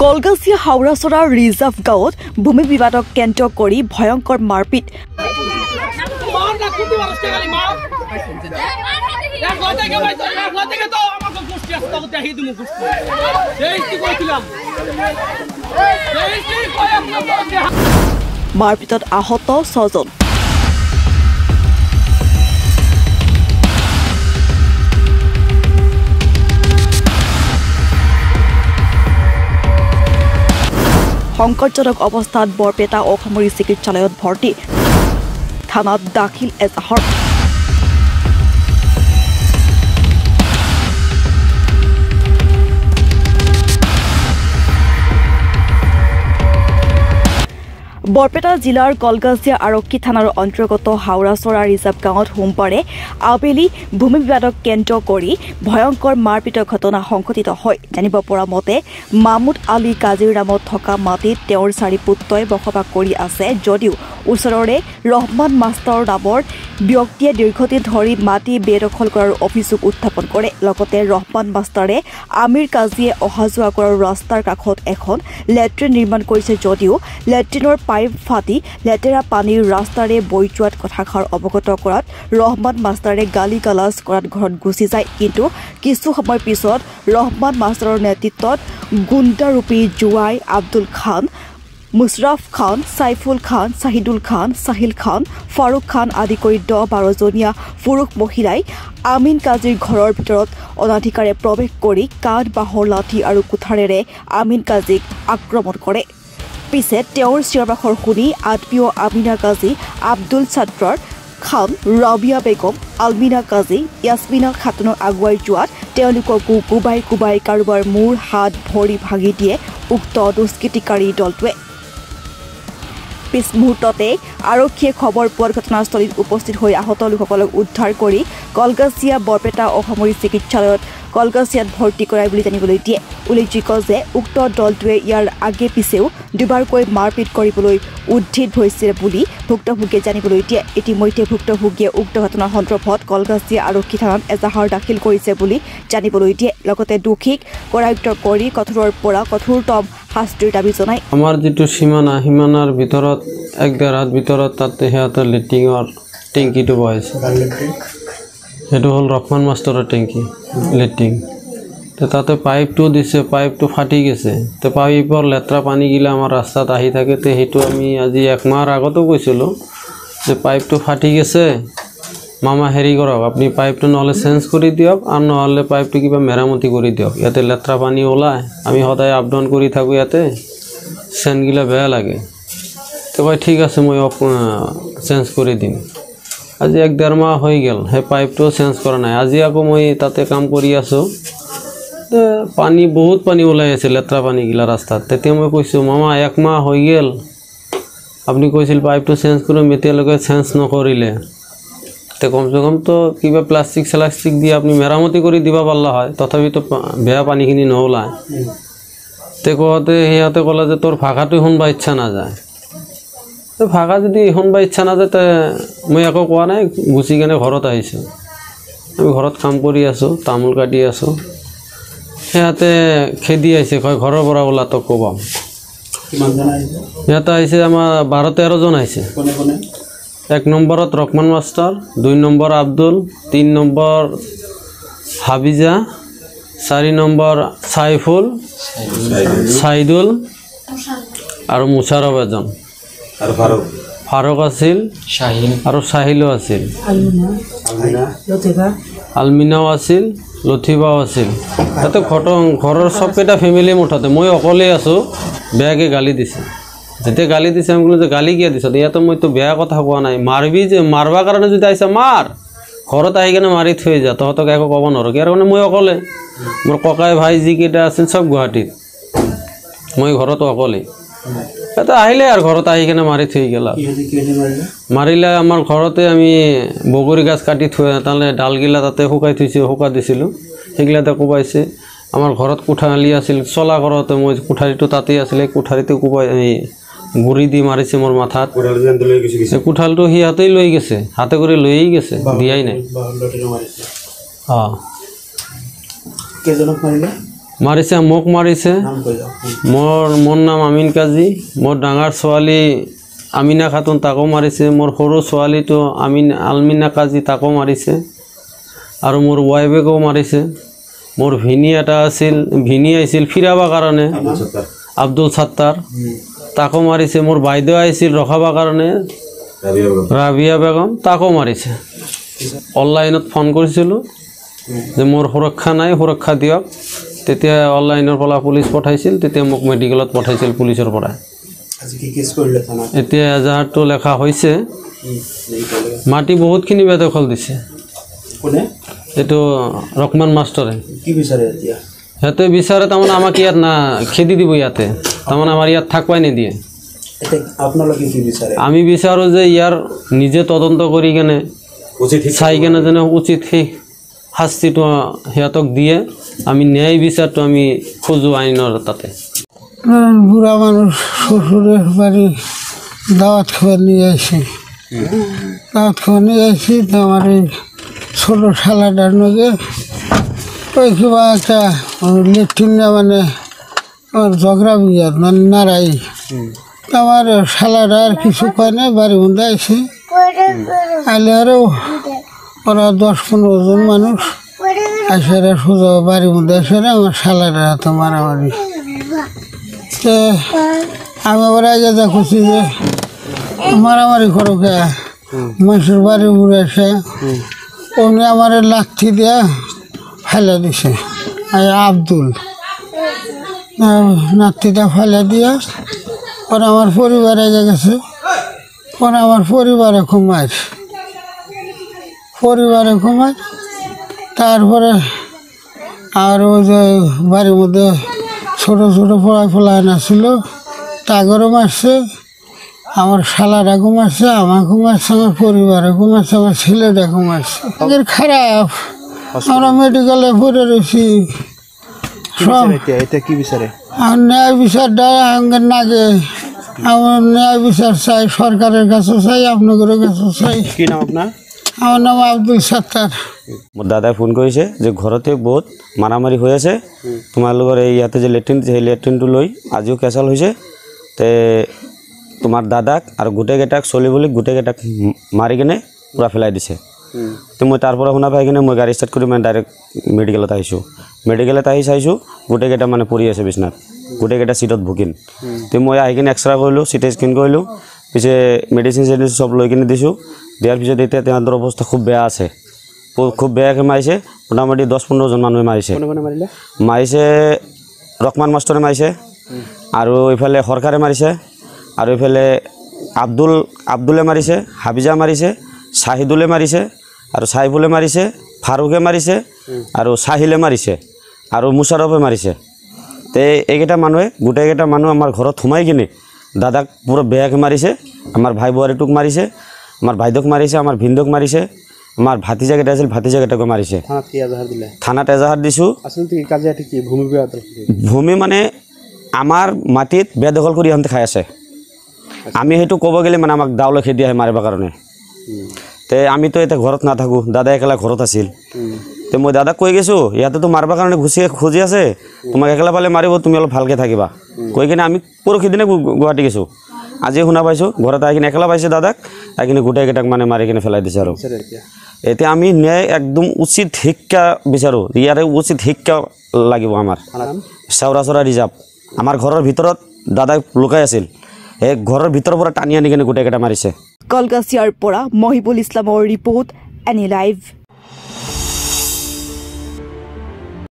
Kalgachia হাওড়াছড়াৰ reserve গাঁৱত ভূমি বিবাদক কেন্দ্ৰ কৰি ভয়ংকৰ মাৰপিট। মাৰপিটত আহত 6 জন। সংকটজনক অৱস্থাত বৰপেটা অসামৰিক চিকিৎসালয়ত ভৰ্তি। থানাত দাখিল এজাহাৰ। বৰপেটা জিলাৰ কলগাছিয়া আৰক্ষী থানাৰ অন্তৰ্গত হাওড়াছড়া ৰিজাৰ্ভ গাঁৱত সোমবাৰে আবেলি ভূমি বিবাদক কেন্দ্ৰ কৰি ভয়ংকৰ মাৰপিটৰ ঘটনা সংঘটিত হয়। জানিব পৰা মতে মাহমুদ আলী কাজিৰনামত থকা মাটিত তেওঁৰ 4 পুত্ৰই বসবাস কৰি আছে যদিও ওচৰৰে ৰহমান মাষ্টাৰ নামৰ ব্যক্তিয়ে দীৰ্ঘদিন ধৰি মাটি বেদখল কৰাৰ অভিযোগ উত্থাপন কৰে। লগতে ৰহমান মাষ্টাৰে আমিৰ কাজিয়ে অহা যোৱা কৰাৰ ৰাস্তাৰ কাষত এখন লেট্ৰিন নিৰ্মাণ কৰিছে যদিও লেট্ৰিনৰ পাইপ ফাটি লেতেৰা পানীৰ ৰাস্তাৰে বৈ যোৱাত কথাষাৰ অৱগত কৰাত ৰহমান মাষ্টাৰে গালি গালাজ কৰাত ঘৰত গুচি যায়। কিন্তু কিছু সময় পিছত ৰহমান মাষ্টাৰৰ নেতৃত্বত গুণ্ডাৰূপী জোৱাই আব্দুল খান, মুছৰাফ খান, সাইফুল খান, শাহিদুল খান, সাহিল খান, ফাৰুক খান আদি কৰি 10-12 জনীয়া পুৰুষ মহিলাই আমিন কাজিৰ ঘৰৰ ভিতৰত অনাধিকাৰে প্ৰৱেশ কৰি কাঠ, বাঁহৰ লাঠি আৰু কুঠাৰেৰে আমিন কাজিক আক্ৰমণ কৰে। পিছে তেওঁৰ চিঞৰ-বাখৰ শুনি আত্মীয় আমিনা কাজি, আব্দুল ছাত্ৰৰ খান, ৰাবিয়া বেগম, আলমিনা কাজি, ইয়াছমিনা খাতুনক আগুৱাই যোৱাত তেওঁলোককো কোবাই কাৰোবাৰ মূৰ, হাত, ভৰি ভাঙি দিয়ে উক্ত দুষ্কৃতিকাৰী দলটোৱে। পিছ মুহূৰ্ততে আৰক্ষীয়ে খবৰ পোৱাৰ ঘটনাস্থলীত উপস্থিত হৈ আহত লোকসকলক উদ্ধাৰ কৰি কলগাছিয়া বৰপেটা অসামৰিক চিকিৎসালয়ত কলগাছিয়াত ভৰ্তি কৰায় বুলি জানিবলৈ দিয়ে। উল্লেখযোগ্য যে উক্ত দলটোৱে ইয়াৰ আগে পিছেও দুবাৰকৈ মাৰপিট কৰিবলৈ উদ্ধিত হৈছিল বুলি ভুক্তভোগীয়ে জানিবলৈ দিয়ে। ইতিমধ্যে ভুক্তভোগীয়ে উক্ত ঘটনাৰ সন্দৰ্ভত কলগাছিয়া আৰক্ষী থানাত এজাহাৰ দাখিল কৰিছে বুলি জানিবলৈ দিয়ে। লগতে দোষীক কৰায়ত্ব কৰি কঠোৰৰ পৰা কঠোৰতম শাস্তিৰ দাবী জনায়। আমাৰ যিটো সীমানাৰ ভিতৰত 1-1.5 হাত ভিতৰত তাতে সিহঁতৰ লেট্ৰিনৰ টেংকিটো বহাইছে। সেইটো হ'ল ৰহমান মাষ্টাৰৰ টেংকি লেট্ৰিন। তাতে পাইপটো দিছে, পাইপটো ফাটি গৈছে। তো পাইপৰ লেতেৰা পানীগিলা আমাৰ ৰাস্তাত আহি থাকে। সেইটো আমি আজি 1 মাহৰ আগতো কৈছিলোঁ যে পাইপটো ফাটি গৈছে, মামা হেৰি কৰক, আপুনি পাইপটো নহ'লে চেঞ্জ কৰি দিয়ক আৰু নহ'লে পাইপটো কিবা মেৰামতি কৰি দিয়ক। ইয়াতে লেতেৰা পানী ওলায়, আমি সদায় আপ ডাউন কৰি থাকোঁ ইয়াতে, চেনগিলা বেয়া লাগে। তো কয় ঠিক আছে মই চেঞ্জ কৰি দিম। আজি 1-1.5 মাহ হৈ গ'ল, সেই পাইপটো চেঞ্জ কৰা নাই। আজি আকৌ মই তাতে কাম কৰি আছোঁ, পানী বহুত পানী ওলাই আছে, লেতেৰা পানীগিলা ৰাস্তাত। তেতিয়া মই কৈছোঁ মামা 1 মাহ হৈ গ'ল, আপুনি কৈছিল পাইপটো চেঞ্জ কৰিম, এতিয়ালৈকে চেঞ্জ নকৰিলে। তে কমচে কমতো কিবা প্লাষ্টিক দি আপুনি মেৰামতি কৰি দিব পাৰিলা হয়, তথাপিতো বেয়া পানীখিনি নোলায়। তে কওঁতে সিহঁতে ক'লে যে তোৰ ভাষাটো শুনবা ইচ্ছা নাযায়। ভাষা যদি শুনবা ইচ্ছা নাযায় তে মই একো কোৱা নাই, গুচি কেনে ঘৰত আহিছোঁ। আমি ঘৰত কাম কৰি আছোঁ, তামোল কাটি আছোঁ। সিহঁতে খেদি আহিছে, কয় ঘৰৰ পৰা ওলা তোক ক'বাম। সিহঁতে আহিছে আমাৰ 12-13 জন আহিছে। 1 নম্বৰত Rahman master, 2 number Abdul, 3 number Habiza, 4 number Saiful, Saidul আৰু মুছাৰফ এজন, ফাৰুক আছিল আৰু সাহিলো আছিল, আলমিনাও আছিল, লথিফাও আছিল। তাতে ঘৰৰ চবকেইটা ফেমিলি মুঠতে মই অকলেই আছোঁ। বেয়াকৈ গালি দিছে। যেতিয়া গালি দিছে আমি ক'লোঁ যে গালি কিয় দিছ? ইয়াতো মইতো বেয়া কথা কোৱা নাই, মাৰবি যে মাৰবা কাৰণে যদি আহিছে মাৰ, ঘৰত আহি কেনে মাৰি থৈ যা, তহঁতক একো ক'ব নোৱাৰোঁ। ইয়াৰ কাৰণে মই অকলে, মোৰ ককাই ভাই যিকেইটা আছিল চব গুৱাহাটীত, মই ঘৰত অকলে। এটা আহিলে আৰু ঘৰত আহি কেনে মাৰি থৈ গ'ল। মাৰিলে আমাৰ ঘৰতে আমি বগৰী গাছ কাটি থৈ তালে ডালগিলা তাতে শুকাই দিছিলোঁ, সেইগিলাতে কোবাইছে। আমাৰ ঘৰত কোঠালি আছিল, চলা ঘৰতে মই কোঠালিটো তাতেই আছিলে, কোঠালিটো কোবাই গুড়ি দি মাৰিছে মোৰ মাথাত। কোঠালটো সিহঁতেই লৈ গৈছে, হাতে কৰি লৈয়ে গৈছে, দিয়াই নাই। মাৰিছে মোক মাৰিছে মোৰ নাম আমিন কাজী মোৰ ডাঙৰ ছোৱালী আমিনা খাতুন তাকো মাৰিছে মোৰ সৰু ছোৱালীটো আলমিনা কাজী তাকো মাৰিছে আৰু মোৰ ৱাইফেকো মাৰিছে মোৰ ভিনি এটা আছিল ভিনি আহিছিল ফিৰাবৰ কাৰণে আব্দুল সাত্তাৰ তাকো মাৰিছে মোৰ বাইদেউ আহিছিল ৰখাবৰ কাৰণে ৰাবিয়া বেগম তাকো মাৰিছে অনলাইনত ফোন কৰিছিলোঁ যে মোৰ সুৰক্ষা নাই সুৰক্ষা দিয়ক তেতিয়া অনলাইনৰ পৰা পুলিচ পঠাইছিল তেতিয়া মোক মেডিকেলত পঠাইছিল পুলিচৰ পৰা এতিয়া এজাহাৰটো লেখা হৈছে মাটি বহুতখিনি বেদখল দিছে এইটো ৰহমান মাষ্টৰে সিহঁতে বিচাৰে তাৰমানে আমাক ইয়াত না খেদি দিব ইয়াতে তাৰমানে আমাৰ ইয়াত থাকবাই নিদিয়ে আমি বিচাৰোঁ যে ইয়াৰ নিজে তদন্ত কৰি কেনে চাই কেনে যেনে উচিত সেই শাস্তিটো সিহঁতক দিয়ে আমি ন্যায় বিচাৰটো আমি খোজো আইনৰ তাতে বুঢ়া মানুষ শ্বশুরের বাড়ি দাওয়াত খাওয়া নিয়ে আসি দাওয়াত খাওয়া নিয়ে আসি তো আমার এই ছোটো শালাটার নগে ওই কিবা একটা লেট্রিন মানে আমার ঝগড়া বিয়ার মানে নাড়াই তো আমার শালাটা আর কিছু কয় না বাড়ির মধ্যে আইসি আইলে আরও ওরা 10-15 জন মানুষ আসে সোজা বাড়ির মধ্যে আসে আমার শালাটা তো মারামারি আমি আবার আগে দেখছি যে মারামারি করো কে মানুষের বাড়ি উড়ে এসে উনি আমার লাঠি দিয়া ফেলে দিছে আব্দুল লাঠিটা ফেলে দিয়া পরে আমার পরিবার আগে গেছে পরে আমার পরিবারে ঘুমায় তারপরে আর ওই যে বাড়ির মধ্যে ছোটো ছোটো ফোলা ছিল তাগরও মারছে আমার শালাটাকেও মারছে আমাকেও মারছে আমার পরিবারেকেও মারছে আমার ছেলেটাকেও মারছে এদের খারাপ আমরা মেডিকেলে পড়ে রয়েছি সব আর ন্যায় বিচারটা আমাদের নাগে আমার ন্যায় বিচার চাই সরকারের কাছে চাই আপনাদের কাছে চাই কি নাম আপনার আমার নাম আব্দুল সাত্তার মোৰ দাদাই ফোন কৰিছে যে ঘৰতে বহুত মাৰামাৰি হৈ আছে তোমালোকৰ এই ইয়াতে যে লেট্ৰিন সেই লেট্ৰিনটো লৈ আজিও কেঁচাল হৈছে তে তোমাৰ দাদাক আৰু গোটেইকেইটাক চলি বুলি গোটেইকেইটাক মাৰি কিনে পূৰা পেলাই দিছে তো মই তাৰ পৰা শুনা পাই কিনে মই গাড়ী ষ্টাৰ্ট কৰি মানে ডাইৰেক্ট মেডিকেলত আহিছোঁ মেডিকেলত আহি চাইছোঁ গোটেইকেইটা মানে পৰি আছে বিচনাত গোটেইকেইটা চিটত ভুকিন তো মই আহি কিনে এক্সৰে কৰিলোঁ চিটি স্কেন কৰিলোঁ পিছে মেডিচিন চেডিচিন চব লৈ কিনে দিছোঁ দিয়াৰ পিছত এতিয়া তেহেঁতৰ অৱস্থা খুব বেয়া আছে খুব বেয়াকৈ মাৰিছে মোটামুটি 10-15 জন মানুহে মাৰিছে ৰহমান মাষ্টৰে মাৰিছে আৰু এইফালে সৰকাৰে মাৰিছে আৰু এইফালে আব্দুলে মাৰিছে হাবিজা মাৰিছে চাহিদুলে মাৰিছে আৰু চাইফুলে মাৰিছে ফাৰুকে মাৰিছে আৰু চাহিলে মাৰিছে আৰু মুছাৰফে মাৰিছে তে এইকেইটা মানুহে গোটেইকেইটা মানুহ আমাৰ ঘৰত সোমাই কিনে দাদাক পুরো বেয়াকে মারিছে আমার ভাই বোয়ারিটুক মারিছে আমার ভাইদক মারিছে আমার ভিন্দক মারিছে আমার ভাতিজাকেটা আছিল ভাতিজাকেটাকে মারিছে থানাত এজাহার দিছো ভূমি মানে আমার মাটিত বেদখল করে ইহঁতে খাই আছে আমি সেইটো ক'ব গেলে মানে আমাক দাউলে খেদি আহে মাৰিবৰ কাৰণে তে আমি তো এটা ঘৰত নাথাকো দাদা একলা ঘৰত আছিল তে মই দাদাক কৈ গৈছোঁ ইয়াতে তো মাৰিবৰ কাৰণে খুজি আছে তোমাক একলা পালে মাৰিব তুমি অলপ ভালকৈ থাকিবা কৈ কিনে আমি পৰহি দিনে গুৱাহাটী গৈছোঁ আজি শুনা পাইছোঁ ঘৰত আহি কিনে একলা পাইছে দাদাক আহি কিনে গোটেইকেইটাক মানে মাৰি কিনে পেলাই দিছে আৰু এতিয়া আমি ন্যায় একদম উচিত শিক্ষা বিচাৰোঁ ইয়াৰে উচিত শিক্ষা লাগিব আমাৰ চাউৰাচৰা ৰিজাৰ্ভ আমাৰ ঘৰৰ ভিতৰত দাদাই লুকাই আছিল এই ঘৰৰ ভিতৰৰ পৰা টানি আনি কিনে গোটেইকেইটা মাৰিছে কলকাছিয়াৰ পৰা মহিবুল ইছলামৰ ৰিপৰ্ট এনি লাইভ।